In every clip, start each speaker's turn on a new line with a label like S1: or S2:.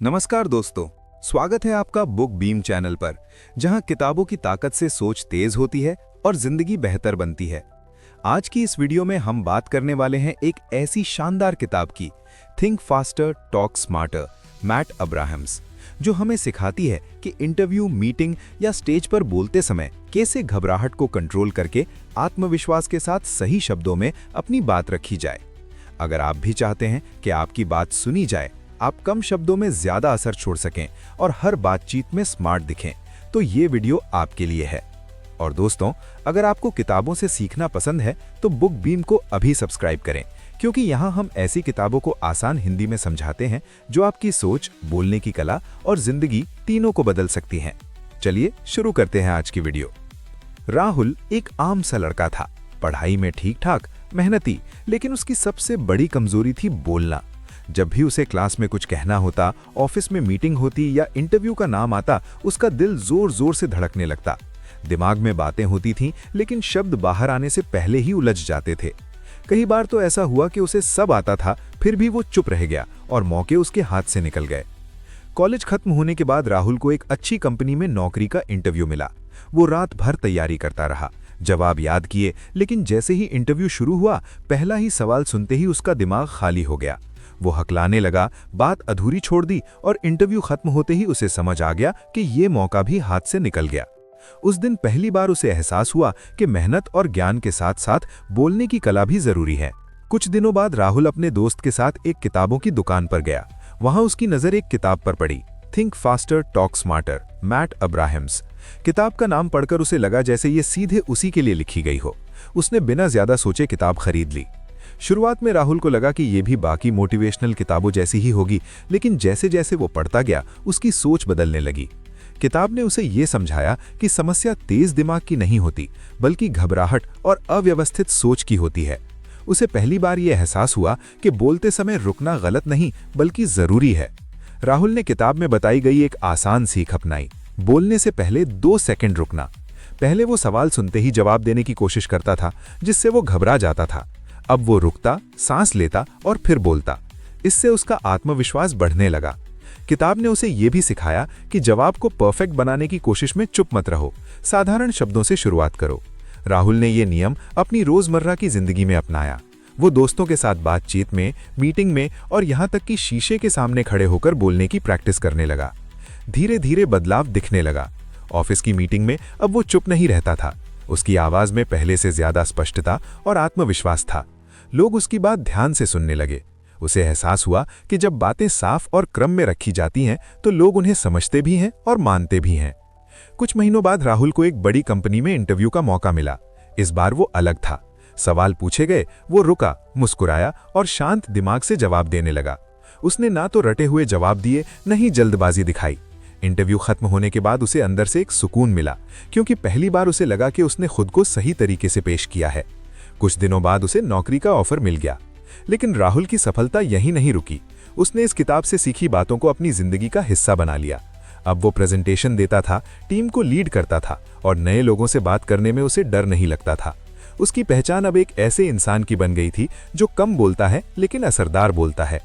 S1: नमस्कार दोस्तों, स्वागत है आपका बुक बीम चैनल पर, जहां किताबों की ताकत से सोच तेज होती है और जिंदगी बेहतर बनती है। आज की इस वीडियो में हम बात करने वाले हैं एक ऐसी शानदार किताब की, think faster talk smarter, Matt Abrahams, जो हमें सिखाती है कि इंटरव्यू, मीटिंग या स्टेज पर बोलते समय कैसे घबराहट को कंट्रोल करके आत्मविश्वास के साथ सही शब्दों में अपनी बात रखी जाए। अगर आप भी चाहते हैं कि आपकी बात सुनी जाए, आप कम शब्दों में ज्यादा असर छोड़ सकें और हर बातचीत में स्मार्ट दिखें, तो ये वीडियो आपके लिए है। और दोस्तों, अगर आपको किताबों से सीखना पसंद है तो बुक बीम को अभी सब्सक्राइब करें, क्योंकि यहाँ हम ऐसी किताबों को आसान हिंदी में समझाते हैं जो आपकी सोच, बोलने की कला और जिंदगी तीनों को बदल सकती हैं। चलिए शुरू करते हैं आज की वीडियो। राहुल एक आम सा लड़का था, पढ़ाई में ठीक ठाक, मेहनती, लेकिन उसकी सबसे बड़ी कमजोरी थी बोलना। जब भी उसे क्लास में कुछ कहना होता, ऑफिस में मीटिंग होती या इंटरव्यू का नाम आता, उसका दिल जोर जोर से धड़कने लगता। दिमाग में बातें होती थीं, लेकिन शब्द बाहर आने से पहले ही उलझ जाते थे। कई बार तो ऐसा हुआ कि उसे सब आता था, फिर भी वो चुप रह गया और मौके उसके हाथ से निकल गए। कॉलेज खत्म होने के बाद राहुल को एक अच्छी कंपनी में नौकरी का इंटरव्यू मिला। वो रात भर तैयारी करता रहा, जवाब याद किए, लेकिन जैसे ही इंटरव्यू शुरू हुआ, पहला ही सवाल सुनते ही उसका दिमाग खाली हो गया। वो हकलाने लगा, बात अधूरी छोड़ दी और इंटरव्यू खत्म होते ही उसे समझ आ गया कि ये मौका भी हाथ से निकल गया। उस दिन पहली बार उसे एहसास हुआ कि मेहनत और ज्ञान के साथ साथ बोलने की कला भी जरूरी है। कुछ दिनों बाद राहुल अपने दोस्त के साथ एक किताबों की दुकान पर गया। वहां उसकी नजर एक किताब पर पड़ी, think faster talk smarter, Matt Abrahams. किताब का नाम पढ़कर उसे लगा जैसे ये सीधे उसी के लिए लिखी गई हो। उसने बिना ज्यादा सोचे किताब खरीद ली। शुरुआत में राहुल को लगा कि ये भी बाकी मोटिवेशनल किताबों जैसी ही होगी, लेकिन जैसे जैसे वो पढ़ता गया, उसकी सोच बदलने लगी। किताब ने उसे ये समझाया कि समस्या तेज दिमाग की नहीं होती, बल्कि घबराहट और अव्यवस्थित सोच की होती है। उसे पहली बार ये एहसास हुआ कि बोलते समय रुकना गलत नहीं, बल्कि जरूरी है। राहुल ने किताब में बताई गई एक आसान सीख अपनाई, बोलने से पहले 2 सेकंड रुकना। पहले वो सवाल सुनते ही जवाब देने की कोशिश करता था, जिससे वो घबरा जाता था। अब वो रुकता, सांस लेता और फिर बोलता। इससे उसका आत्मविश्वास बढ़ने लगा। किताब ने उसे ये भी सिखाया कि जवाब को परफेक्ट बनाने की कोशिश में चुप मत रहो, साधारण शब्दों से शुरुआत करो। राहुल ने ये नियम अपनी रोजमर्रा की जिंदगी में अपनाया। वो दोस्तों के साथ बातचीत में, मीटिंग में और यहाँ तक कि शीशे के सामने खड़े होकर बोलने की प्रैक्टिस करने लगा। धीरे धीरे बदलाव दिखने लगा। ऑफिस की मीटिंग में अब वो चुप नहीं रहता था। उसकी आवाज में पहले से ज्यादा स्पष्टता और आत्मविश्वास था। लोग उसकी बात ध्यान से सुनने लगे। उसे एहसास हुआ कि जब बातें साफ और क्रम में रखी जाती हैं, तो लोग उन्हें समझते भी हैं और मानते भी हैं। कुछ महीनों बाद राहुल को एक बड़ी कंपनी में इंटरव्यू का मौका मिला। इस बार वो अलग था। सवाल पूछे गए, वो रुका, मुस्कुराया और शांत दिमाग से जवाब देने लगा। उसने ना तो रटे हुए जवाब दिए, न ही जल्दबाजी दिखाई। इंटरव्यू खत्म होने के बाद उसे अंदर से एक सुकून मिला, क्योंकि पहली बार उसे लगा कि उसने खुद को सही तरीके से पेश किया है। कुछ दिनों बाद उसे नौकरी का ऑफर मिल गया। लेकिन राहुल की सफलता यहीं नहीं रुकी। उसने इस किताब से सीखी बातों को अपनी जिंदगी का हिस्सा बना लिया। अब वो प्रेजेंटेशन देता था, टीम को लीड करता था और नए लोगों से बात करने में उसे डर नहीं लगता था। उसकी पहचान अब एक ऐसे इंसान की बन गई थी जो कम बोलता है लेकिन असरदार बोलता है।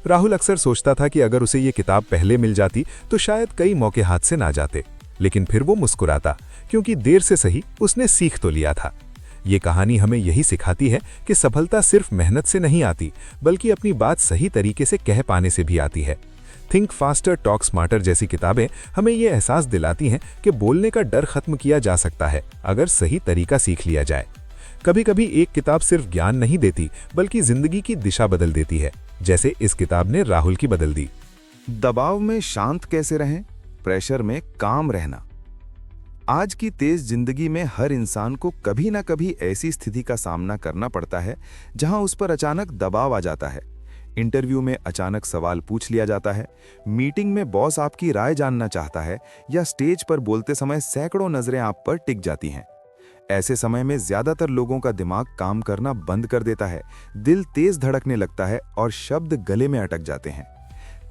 S1: राहुल अक्सर सोचता था कि अगर उसे ये किताब पहले मिल जाती तो शायद कई मौके हाथ से ना जाते, लेकिन फिर वो मुस्कुराता, क्योंकि देर से सही उसने सीख तो लिया था। ये कहानी हमें यही सिखाती है कि सफलता सिर्फ मेहनत से नहीं आती, बल्कि अपनी बात सही तरीके से कह पाने से भी आती है। थिंक फास्टर टॉक स्मार्टर जैसी किताबें हमें ये एहसास दिलाती हैं कि बोलने का डर खत्म किया जा सकता है, अगर सही तरीका सीख लिया जाए। कभी कभी एक किताब सिर्फ ज्ञान नहीं देती, बल्कि जिंदगी की दिशा बदल देती है, जैसे इस किताब ने राहुल की बदल दी।
S2: दबाव में शांत कैसे रहें, प्रेशर में काम रहना। आज की तेज जिंदगी में हर इंसान को कभी ना कभी ऐसी स्थिति का सामना करना पड़ता है जहां उस पर अचानक दबाव आ जाता है। इंटरव्यू में अचानक सवाल पूछ लिया जाता है, मीटिंग में बॉस आपकी राय जानना चाहता है, या स्टेज पर बोलते समय सैकड़ों नजरें आप पर टिक जाती हैं। ऐसे समय में ज्यादातर लोगों का दिमाग काम करना बंद कर देता है, दिल तेज धड़कने लगता है और शब्द गले में अटक जाते हैं।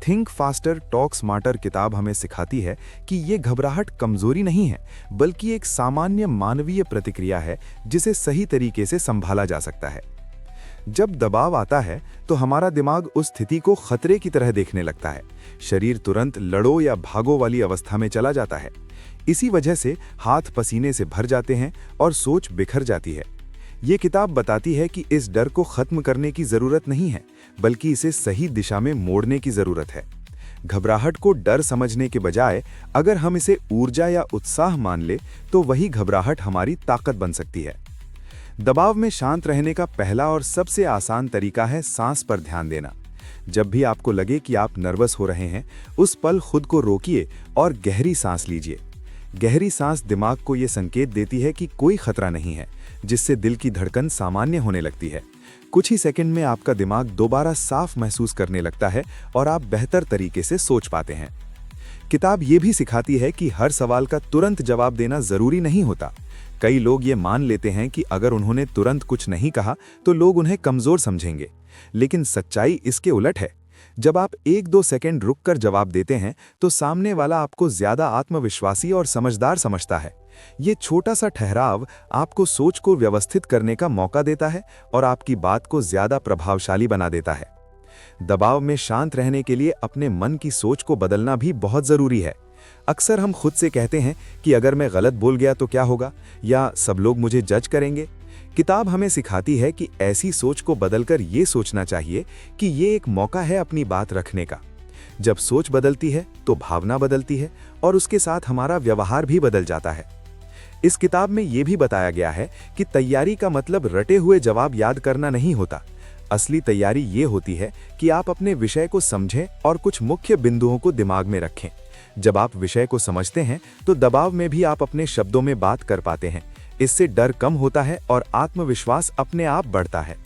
S2: थिंक फास्टर टॉक स्मार्टर किताब हमें सिखाती है कि ये घबराहट कमजोरी नहीं है, बल्कि एक सामान्य मानवीय प्रतिक्रिया है जिसे सही तरीके से संभाला जा सकता है। जब दबाव आता है तो हमारा दिमाग उस स्थिति को खतरे की तरह देखने लगता है। शरीर तुरंत लड़ो या भागो वाली अवस्था में चला जाता है। इसी वजह से हाथ पसीने से भर जाते हैं और सोच बिखर जाती है। ये किताब बताती है कि इस डर को खत्म करने की जरूरत नहीं है, बल्कि इसे सही दिशा में मोड़ने की जरूरत है। घबराहट को डर समझने के बजाय अगर हम इसे ऊर्जा या उत्साह मान ले तो वही घबराहट हमारी ताकत बन सकती है। दबाव में शांत रहने का पहला और सबसे आसान तरीका है सांस पर ध्यान देना। जब भी आपको लगे कि आप नर्वस हो रहे हैं, उस पल खुद को रोकिए और गहरी सांस लीजिए। गहरी सांस दिमाग को ये संकेत देती है कि कोई खतरा नहीं है, जिससे दिल की धड़कन सामान्य होने लगती है। कुछ ही सेकंड में आपका दिमाग दोबारा साफ महसूस करने लगता है और आप बेहतर तरीके से सोच पाते हैं। किताब ये भी सिखाती है कि हर सवाल का तुरंत जवाब देना जरूरी नहीं होता। कई लोग ये मान लेते हैं कि अगर उन्होंने तुरंत कुछ नहीं कहा तो लोग उन्हें कमजोर समझेंगे, लेकिन सच्चाई इसके उलट है। जब आप 1-2 सेकंड रुककर जवाब देते हैं तो सामने वाला आपको ज्यादा आत्मविश्वासी और समझदार समझता है। ये छोटा सा ठहराव आपको सोच को व्यवस्थित करने का मौका देता है और आपकी बात को ज्यादा प्रभावशाली बना देता है। दबाव में शांत रहने के लिए अपने मन की सोच को बदलना भी बहुत जरूरी है। अक्सर हम खुद से कहते हैं कि अगर मैं गलत बोल गया तो क्या होगा, या सब लोग मुझे जज करेंगे। किताब हमें सिखाती है कि ऐसी सोच को बदलकर ये सोचना चाहिए कि ये एक मौका है अपनी बात रखने का। जब सोच बदलती है तो भावना बदलती है और उसके साथ हमारा व्यवहार भी बदल जाता है। इस किताब में यह भी बताया गया है कि तैयारी का मतलब रटे हुए जवाब याद करना नहीं होता। असली तैयारी ये होती है कि आप अपने विषय को समझें और कुछ मुख्य बिंदुओं को दिमाग में रखें। जब आप विषय को समझते हैं तो दबाव में भी आप अपने शब्दों में बात कर पाते हैं। इससे डर कम होता है और आत्मविश्वास अपने आप बढ़ता है।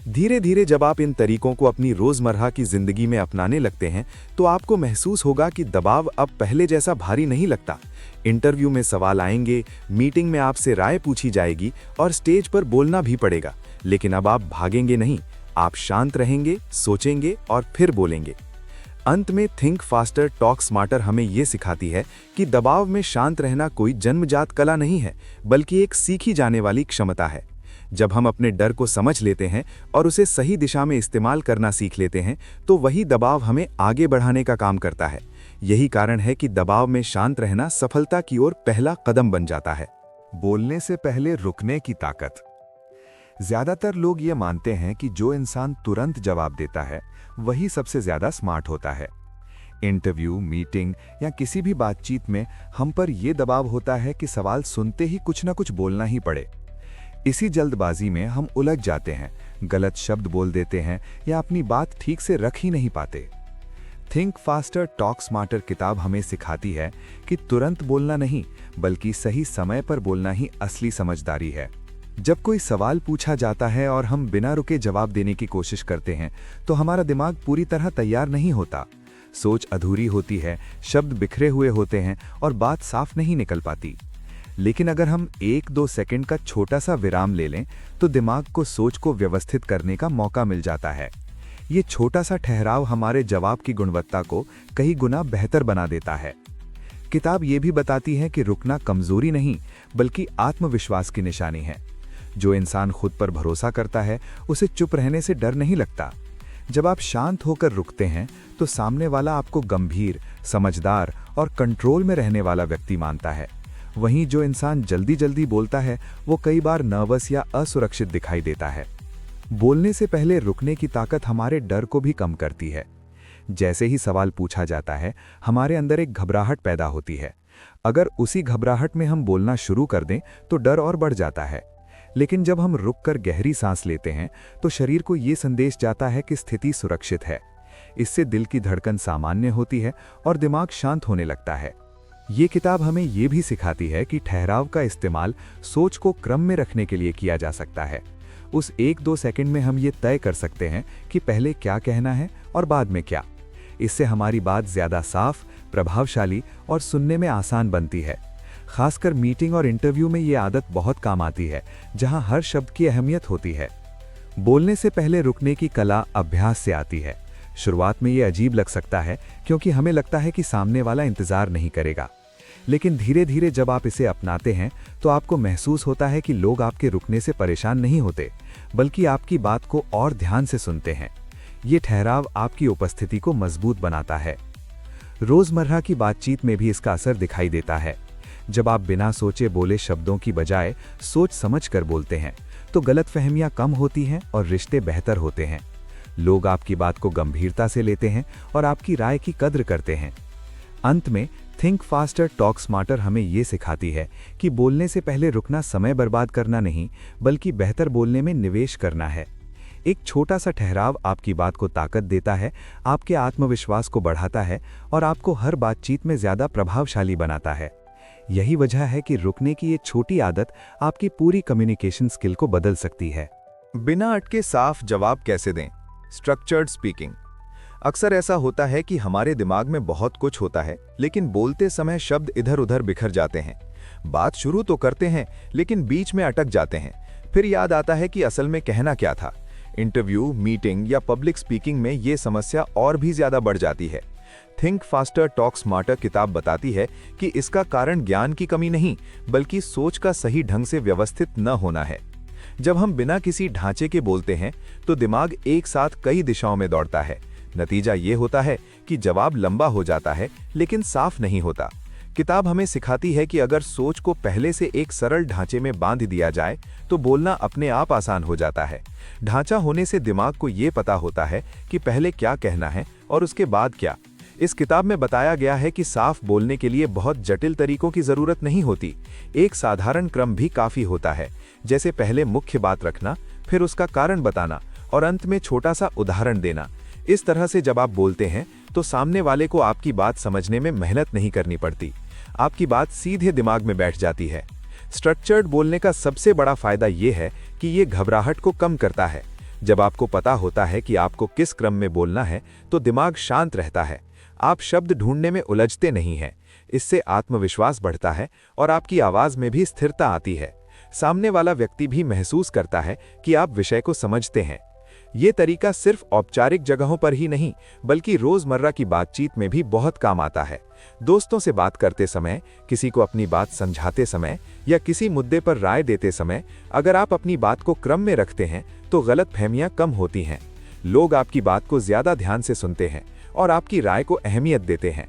S2: धीरे धीरे जब आप इन तरीकों को अपनी रोजमर्रा की जिंदगी में अपनाने लगते हैं तो आपको महसूस होगा कि दबाव अब पहले जैसा भारी नहीं लगता। इंटरव्यू में सवाल आएंगे, मीटिंग में आपसे राय पूछी जाएगी और स्टेज पर बोलना भी पड़ेगा, लेकिन अब आप भागेंगे नहीं, आप शांत रहेंगे, सोचेंगे और फिर बोलेंगे। अंत में थिंक फास्टर टॉक स्मार्टर हमें ये सिखाती है कि दबाव में शांत रहना कोई जन्मजात कला नहीं है, बल्कि एक सीखी जाने वाली क्षमता है। जब हम अपने डर को समझ लेते हैं और उसे सही दिशा में इस्तेमाल करना सीख लेते हैं तो वही दबाव हमें आगे बढ़ाने का काम करता है। यही कारण है कि दबाव में शांत रहना सफलता की ओर पहला कदम बन जाता है।
S1: बोलने से पहले रुकने की ताकत। ज्यादातर लोग ये मानते हैं कि जो इंसान तुरंत जवाब देता है वही सबसे ज्यादा स्मार्ट होता है। इंटरव्यू, मीटिंग या किसी भी बातचीत में हम पर यह दबाव होता है कि सवाल सुनते ही कुछ ना कुछ बोलना ही पड़े। इसी जल्दबाजी में हम उलझ जाते हैं, गलत शब्द बोल देते हैं या अपनी बात ठीक से रख ही नहीं पाते। थिंक फास्टर टॉक स्मार्टर किताब हमें सिखाती है कि तुरंत बोलना नहीं, बल्कि सही समय पर बोलना ही असली समझदारी है। जब कोई सवाल पूछा जाता है और हम बिना रुके जवाब देने की कोशिश करते हैं तो हमारा दिमाग पूरी तरह तैयार नहीं होता। सोच अधूरी होती है, शब्द बिखरे हुए होते हैं और बात साफ नहीं निकल पाती। लेकिन अगर हम 1-2 सेकंड का छोटा सा विराम ले लें तो दिमाग को सोच को व्यवस्थित करने का मौका मिल जाता है। ये छोटा सा ठहराव हमारे जवाब की गुणवत्ता को कई गुना बेहतर बना देता है। किताब ये भी बताती है कि रुकना कमजोरी नहीं, बल्कि आत्मविश्वास की निशानी है। जो इंसान खुद पर भरोसा करता है उसे चुप रहने से डर नहीं लगता। जब आप शांत होकर रुकते हैं तो सामने वाला आपको गंभीर, समझदार और कंट्रोल में रहने वाला व्यक्ति मानता है। वहीं जो इंसान जल्दी जल्दी बोलता है वो कई बार नर्वस या असुरक्षित दिखाई देता है। बोलने से पहले रुकने की ताकत हमारे डर को भी कम करती है। जैसे ही सवाल पूछा जाता है हमारे अंदर एक घबराहट पैदा होती है। अगर उसी घबराहट में हम बोलना शुरू कर दें तो डर और बढ़ जाता है। लेकिन जब हम रुककर गहरी सांस लेते हैं तो शरीर को ये संदेश जाता है कि स्थिति सुरक्षित है। इससे दिल की धड़कन सामान्य होती है और दिमाग शांत होने लगता है। ये किताब हमें ये भी सिखाती है कि ठहराव का इस्तेमाल सोच को क्रम में रखने के लिए किया जा सकता है। उस 1-2 सेकंड में हम ये तय कर सकते हैं कि पहले क्या कहना है और बाद में क्या। इससे हमारी बात ज्यादा साफ, प्रभावशाली और सुनने में आसान बनती है। खासकर मीटिंग और इंटरव्यू में ये आदत बहुत काम आती है, जहां हर शब्द की अहमियत होती है। बोलने से पहले रुकने की कला अभ्यास से आती है। शुरुआत में ये अजीब लग सकता है क्योंकि हमें लगता है कि सामने वाला इंतजार नहीं करेगा। लेकिन धीरे धीरे जब आप इसे अपनाते हैं तो आपको महसूस होता है कि लोग आपके रुकने से परेशान नहीं होते, बल्कि आपकी बात को और ध्यान से सुनते हैं। ये ठहराव आपकी उपस्थिति को मजबूत बनाता है। रोजमर्रा की बातचीत में भी इसका असर दिखाई देता है। जब आप बिना सोचे बोले शब्दों की बजाय सोच समझ कर बोलते हैं तो गलतफहमियां कम होती हैं और रिश्ते बेहतर होते हैं। लोग आपकी बात को गंभीरता से लेते हैं और आपकी राय की कद्र करते हैं। अंत में थिंक फास्टर टॉक स्मार्टर हमें ये सिखाती है कि बोलने से पहले रुकना समय बर्बाद करना नहीं, बल्कि बेहतर बोलने में निवेश करना है। एक छोटा सा ठहराव आपकी बात को ताकत देता है, आपके आत्मविश्वास को बढ़ाता है और आपको हर बातचीत में ज्यादा प्रभावशाली बनाता है। यही वजह है कि रुकने की ये छोटी आदत आपकी पूरी कम्युनिकेशन स्किल को बदल सकती है।
S2: बिना अटके साफ जवाब कैसे दें? Structured speaking. अक्सर ऐसा होता है कि हमारे दिमाग में बहुत कुछ होता है, लेकिन बोलते समय शब्द इधर उधर बिखर जाते हैं। बात शुरू तो करते हैं, लेकिन बीच में अटक जाते हैं। फिर याद आता है कि असल में कहना क्या था। इंटरव्यू, मीटिंग या पब्लिक स्पीकिंग में ये समस्या और भी ज्यादा बढ़ जाती है। थिंक फास्टर टॉक स्मार्टर किताब बताती है कि इसका कारण ज्ञान की कमी नहीं, बल्कि सोच का सही ढंग से व्यवस्थित न होना है। जब हम बिना किसी ढांचे के बोलते हैं तो दिमाग एक साथ कई दिशाओं में दौड़ता है। नतीजा ये होता है कि जवाब लंबा हो जाता है, लेकिन साफ नहीं होता। किताब हमें सिखाती है कि अगर सोच को पहले से एक सरल ढांचे में बांध दिया जाए तो बोलना अपने आप आसान हो जाता है। ढांचा होने से दिमाग को ये पता होता है कि पहले क्या कहना है और उसके बाद क्या। इस किताब में बताया गया है कि साफ बोलने के लिए बहुत जटिल तरीकों की जरूरत नहीं होती। एक साधारण क्रम भी काफी होता है, जैसे पहले मुख्य बात रखना, फिर उसका कारण बताना और अंत में छोटा सा उदाहरण देना। इस तरह से जब आप बोलते हैं तो सामने वाले को आपकी बात समझने में मेहनत नहीं करनी पड़ती। आपकी बात सीधे दिमाग में बैठ जाती है। स्ट्रक्चर्ड बोलने का सबसे बड़ा फायदा ये है कि ये घबराहट को कम करता है। जब आपको पता होता है कि आपको किस क्रम में बोलना है तो दिमाग शांत रहता है। आप शब्द ढूंढने में उलझते नहीं हैं। इससे आत्मविश्वास बढ़ता है और आपकी आवाज में भी स्थिरता आती है। सामने वाला व्यक्ति भी महसूस करता है कि आप विषय को समझते हैं। ये तरीका सिर्फ औपचारिक जगहों पर ही नहीं, बल्कि रोजमर्रा की बातचीत में भी बहुत काम आता है। दोस्तों से बात करते समय, किसी को अपनी बात समझाते समय या किसी मुद्दे पर राय देते समय अगर आप अपनी बात को क्रम में रखते हैं तो गलतफहमियां कम होती हैं। लोग आपकी बात को ज्यादा ध्यान से सुनते हैं और आपकी राय को अहमियत देते हैं।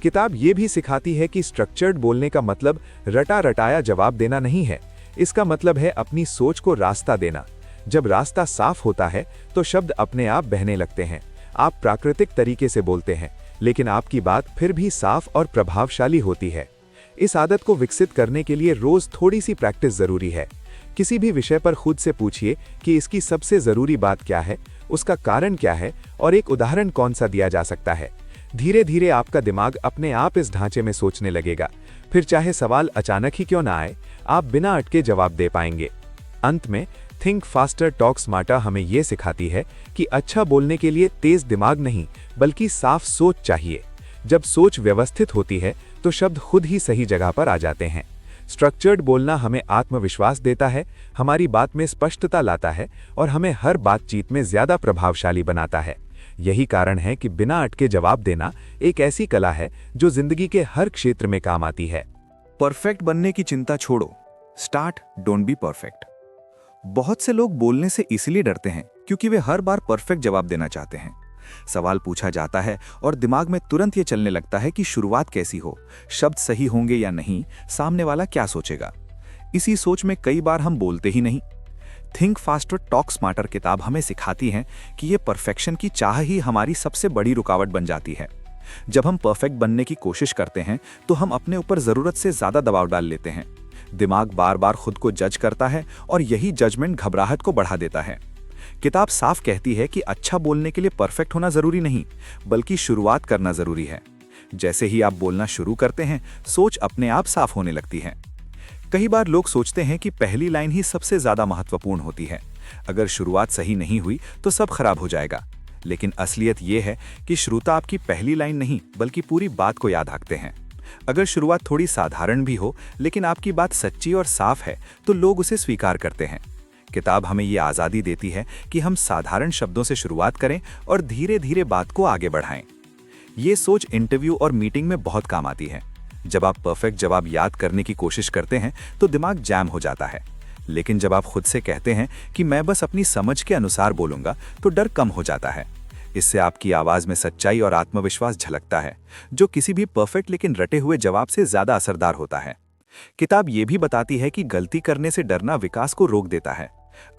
S2: किताब ये भी सिखाती है कि स्ट्रक्चर्ड बोलने का मतलब रटा रटाया जवाब देना नहीं है। इसका मतलब है अपनी सोच को रास्ता देना। जब रास्ता साफ होता है तो शब्द अपने आप बहने लगते हैं। आप प्राकृतिक तरीके से बोलते हैं, लेकिन आपकी बात फिर भी साफ और प्रभावशाली होती है। इस आदत को विकसित करने के लिए रोज थोड़ी सी प्रैक्टिस जरूरी है। किसी भी विषय पर खुद से पूछिए कि इसकी सबसे जरूरी बात क्या है, उसका कारण क्या है और एक उदाहरण कौन सा दिया जा सकता है। धीरे धीरे आपका दिमाग अपने आप इस ढांचे में सोचने लगेगा। फिर चाहे सवाल अचानक ही क्यों ना आए, आप बिना अटके जवाब दे पाएंगे। अंत में थिंक फास्टर टॉक स्मार्टर हमें यह सिखाती है कि अच्छा बोलने के लिए तेज दिमाग नहीं, बल्कि साफ सोच चाहिए। जब सोच व्यवस्थित होती है तो शब्द खुद ही सही जगह पर आ जाते हैं। स्ट्रक्चर्ड बोलना हमें आत्मविश्वास देता है, हमारी बात में स्पष्टता लाता है और हमें हर बातचीत में ज्यादा प्रभावशाली बनाता है। यही कारण है कि बिना अटके जवाब देना एक ऐसी कला है जो जिंदगी के हर क्षेत्र में काम आती है।
S1: परफेक्ट बनने की चिंता छोड़ो, स्टार्ट डोंट बी परफेक्ट। बहुत से लोग बोलने से इसलिए डरते हैं क्योंकि वे हर बार परफेक्ट जवाब देना चाहते हैं। सवाल पूछा जाता है और दिमाग में तुरंत ये चलने लगता है कि शुरुआत कैसी हो, शब्द सही होंगे या नहीं, सामने वाला क्या सोचेगा। इसी सोच में कई बार हम बोलते ही नहीं। थिंक फास्टर टॉक स्मार्टर किताब हमें सिखाती है कि ये परफेक्शन की चाह ही हमारी सबसे बड़ी रुकावट बन जाती है। जब हम परफेक्ट बनने की कोशिश करते हैं तो हम अपने ऊपर जरूरत से ज्यादा दबाव डाल लेते हैं। दिमाग बार बार खुद को जज करता है और यही जजमेंट घबराहट को बढ़ा देता है। किताब साफ कहती है कि अच्छा बोलने के लिए परफेक्ट होना जरूरी नहीं, बल्कि शुरुआत करना जरूरी है। जैसे ही आप बोलना शुरू करते हैं, सोच अपने आप साफ होने लगती है। कई बार लोग सोचते हैं कि पहली लाइन ही सबसे ज्यादा महत्वपूर्ण होती है। अगर शुरुआत सही नहीं हुई तो सब खराब हो जाएगा। लेकिन असलियत यह है कि श्रोता आपकी पहली लाइन नहीं, बल्कि पूरी बात को याद रखते हैं। अगर शुरुआत थोड़ी साधारण भी हो, लेकिन आपकी बात सच्ची और साफ है, तो लोग उसे स्वीकार करते हैं। किताब हमें ये आज़ादी देती है कि हम साधारण शब्दों से शुरुआत करें और धीरे धीरे बात को आगे बढ़ाएं। ये सोच इंटरव्यू और मीटिंग में बहुत काम आती है। जब आप परफेक्ट जवाब याद करने की कोशिश करते हैं तो दिमाग जैम हो जाता है, लेकिन जब आप खुद से कहते हैं कि मैं बस अपनी समझ के अनुसार बोलूंगा तो डर कम हो जाता है। इससे आपकी आवाज में सच्चाई और आत्मविश्वास झलकता है, जो किसी भी परफेक्ट लेकिन रटे हुए जवाब से ज्यादा असरदार होता है। किताब ये भी बताती है कि गलती करने से डरना विकास को रोक देता है।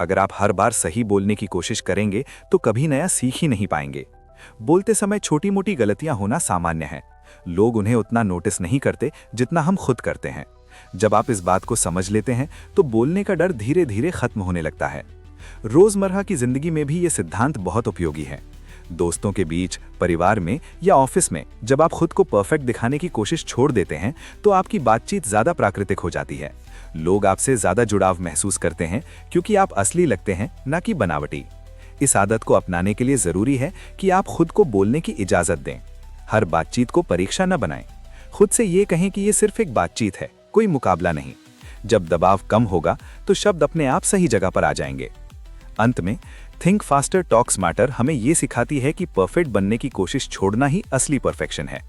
S1: अगर आप हर बार सही बोलने की कोशिश करेंगे तो कभी नया सीख ही नहीं पाएंगे। बोलते समय छोटी मोटी गलतियां होना सामान्य है। लोग उन्हें उतना नोटिस नहीं करते जितना हम खुद करते हैं। जब आप इस बात को समझ लेते हैं तो बोलने का डर धीरे धीरे खत्म होने लगता है। रोजमर्रा की जिंदगी में भी ये सिद्धांत बहुत उपयोगी है। दोस्तों के बीच, परिवार में या ऑफिस में जब आप खुद को परफेक्ट दिखाने की कोशिश छोड़ देते हैं तो आपकी बातचीत ज्यादा प्राकृतिक हो जाती है। लोग आपसे ज्यादा जुड़ाव महसूस करते हैं क्योंकि आप असली लगते हैं, ना कि बनावटी। इस आदत को अपनाने के लिए जरूरी है कि आप खुद को बोलने की इजाजत दें। हर बातचीत को परीक्षा न बनाएं। खुद से ये कहें कि ये सिर्फ एक बातचीत है, कोई मुकाबला नहीं। जब दबाव कम होगा तो शब्द अपने आप सही जगह पर आ जाएंगे। अंत में थिंक फास्टर टॉक स्मार्टर हमें ये सिखाती है कि परफेक्ट बनने की कोशिश छोड़ना ही असली परफेक्शन है।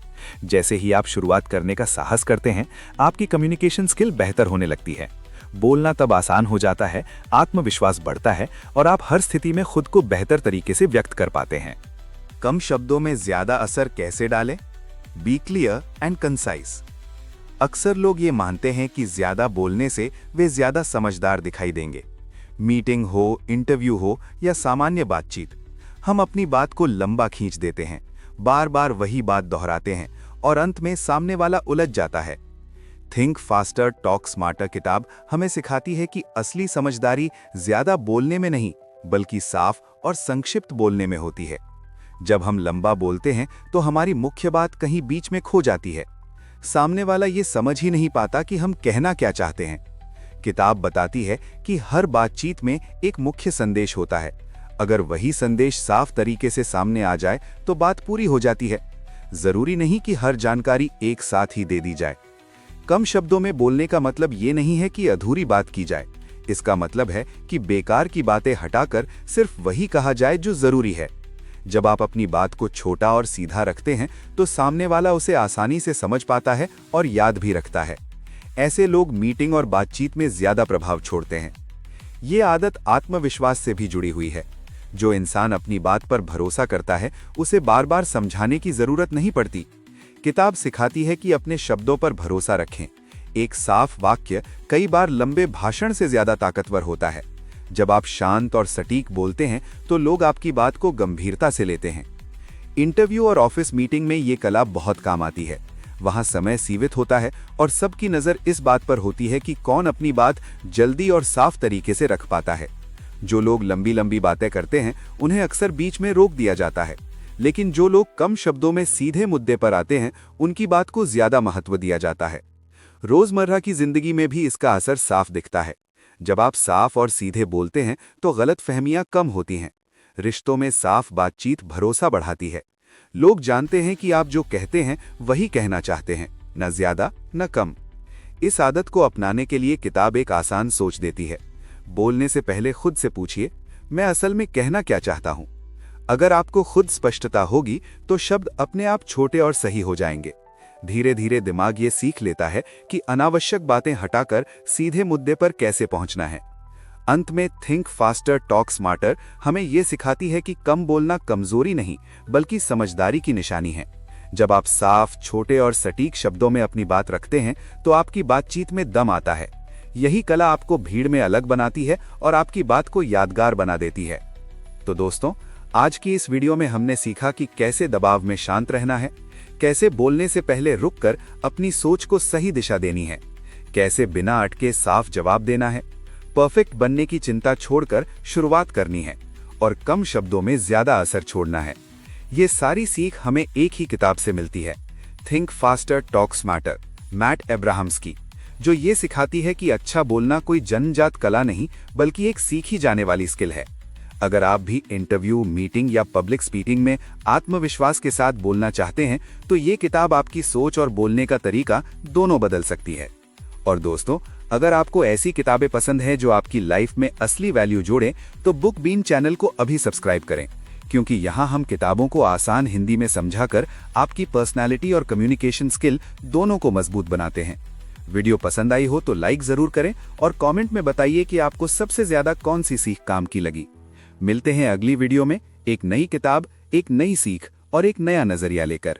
S1: जैसे ही आप शुरुआत करने का साहस करते हैं, आपकी कम्युनिकेशन स्किल बेहतर होने लगती है। बोलना तब आसान हो जाता है, आत्मविश्वास बढ़ता है और आप हर स्थिति में खुद को बेहतर तरीके से व्यक्त कर पाते हैं।
S2: कम शब्दों में ज्यादा असर कैसे डालें? Be clear and concise. अक्सर लोग ये मानते हैं कि ज्यादा बोलने से वे ज्यादा समझदार दिखाई देंगे। मीटिंग हो, इंटरव्यू हो या सामान्य बातचीत, हम अपनी बात को लंबा खींच देते हैं, बार बार वही बात दोहराते हैं और अंत में सामने वाला उलझ जाता है। थिंक फास्टर टॉक स्मार्टर किताब हमें सिखाती है कि असली समझदारी ज्यादा बोलने में नहीं, बल्कि साफ और संक्षिप्त बोलने में होती है। जब हम लंबा बोलते हैं तो हमारी मुख्य बात कहीं बीच में खो जाती है। सामने वाला ये समझ ही नहीं पाता कि हम कहना क्या चाहते हैं। किताब बताती है कि हर बातचीत में एक मुख्य संदेश होता है। अगर वही संदेश साफ तरीके से सामने आ जाए तो बात पूरी हो जाती है। जरूरी नहीं कि हर जानकारी एक साथ ही दे दी जाए। कम शब्दों में बोलने का मतलब ये नहीं है कि अधूरी बात की जाए। इसका मतलब है कि बेकार की बातें हटाकर सिर्फ वही कहा जाए जो जरूरी है। जब आप अपनी बात को छोटा और सीधा रखते हैं तो सामने वाला उसे आसानी से समझ पाता है और याद भी रखता है। ऐसे लोग मीटिंग और बातचीत में ज्यादा प्रभाव छोड़ते हैं। ये आदत आत्मविश्वास से भी जुड़ी हुई है। जो इंसान अपनी बात पर भरोसा करता है, उसे बार बार समझाने की जरूरत नहीं पड़ती। किताब सिखाती है कि अपने शब्दों पर भरोसा रखें। एक साफ वाक्य कई बार लंबे भाषण से ज्यादा ताकतवर होता है। जब आप शांत और सटीक बोलते हैं तो लोग आपकी बात को गंभीरता से लेते हैं। इंटरव्यू और ऑफिस मीटिंग में ये कला बहुत काम आती है। वहां समय सीमित होता है और सबकी नजर इस बात पर होती है कि कौन अपनी बात जल्दी और साफ तरीके से रख पाता है। जो लोग लंबी लंबी बातें करते हैं उन्हें अक्सर बीच में रोक दिया जाता है, लेकिन जो लोग कम शब्दों में सीधे मुद्दे पर आते हैं उनकी बात को ज्यादा महत्व दिया जाता है। रोजमर्रा की जिंदगी में भी इसका असर साफ दिखता है। जब आप साफ और सीधे बोलते हैं तो गलतफहमियां कम होती हैं। रिश्तों में साफ बातचीत भरोसा बढ़ाती है। लोग जानते हैं कि आप जो कहते हैं वही कहना चाहते हैं, न ज्यादा न कम। इस आदत को अपनाने के लिए किताब एक आसान सोच देती है। बोलने से पहले खुद से पूछिए, मैं असल में कहना क्या चाहता हूं। अगर आपको खुद स्पष्टता होगी तो शब्द अपने आप छोटे और सही हो जाएंगे। धीरे धीरे दिमाग ये सीख लेता है कि अनावश्यक बातें हटाकर सीधे मुद्दे पर कैसे पहुंचना है। अंत में थिंक फास्टर टॉक स्मार्टर हमें यह सिखाती है कि कम बोलना कमजोरी नहीं, बल्कि समझदारी की निशानी है। जब आप साफ, छोटे और सटीक शब्दों में अपनी बात रखते हैं तो आपकी बातचीत में दम आता है। यही कला आपको भीड़ में अलग बनाती है और आपकी बात को यादगार बना देती है। तो दोस्तों, आज की इस वीडियो में हमने सीखा कि कैसे दबाव में शांत रहना है, कैसे बोलने से पहले रुककर अपनी सोच को सही दिशा देनी है, कैसे बिना अटके साफ जवाब देना है, परफेक्ट बनने की चिंता छोड़कर शुरुआत करनी है और कम शब्दों में ज्यादा असर छोड़ना है। ये सारी सीख हमें एक ही किताब से मिलती है, think faster talk smarter, Matt Abrahams की, जो ये सिखाती है कि अच्छा बोलना कोई जन्मजात कला नहीं, बल्कि एक सीखी जाने वाली स्किल है। अगर आप भी इंटरव्यू, मीटिंग या पब्लिक स्पीकिंग में आत्मविश्वास के साथ बोलना चाहते हैं तो ये किताब आपकी सोच और बोलने का तरीका दोनों बदल सकती है। और दोस्तों, अगर आपको ऐसी किताबें पसंद हैं जो आपकी लाइफ में असली वैल्यू जोड़ें, तो बुक बीम चैनल को अभी सब्सक्राइब करें,
S1: क्योंकि यहाँ हम किताबों को आसान हिंदी में समझाकर आपकी पर्सनैलिटी और कम्युनिकेशन स्किल दोनों को मजबूत बनाते हैं। वीडियो पसंद आई हो तो लाइक जरूर करें और कमेंट में बताइए कि आपको सबसे ज्यादा कौन सी सीख काम की लगी। मिलते हैं अगली वीडियो में एक नई किताब, एक नई सीख और एक नया नजरिया लेकर।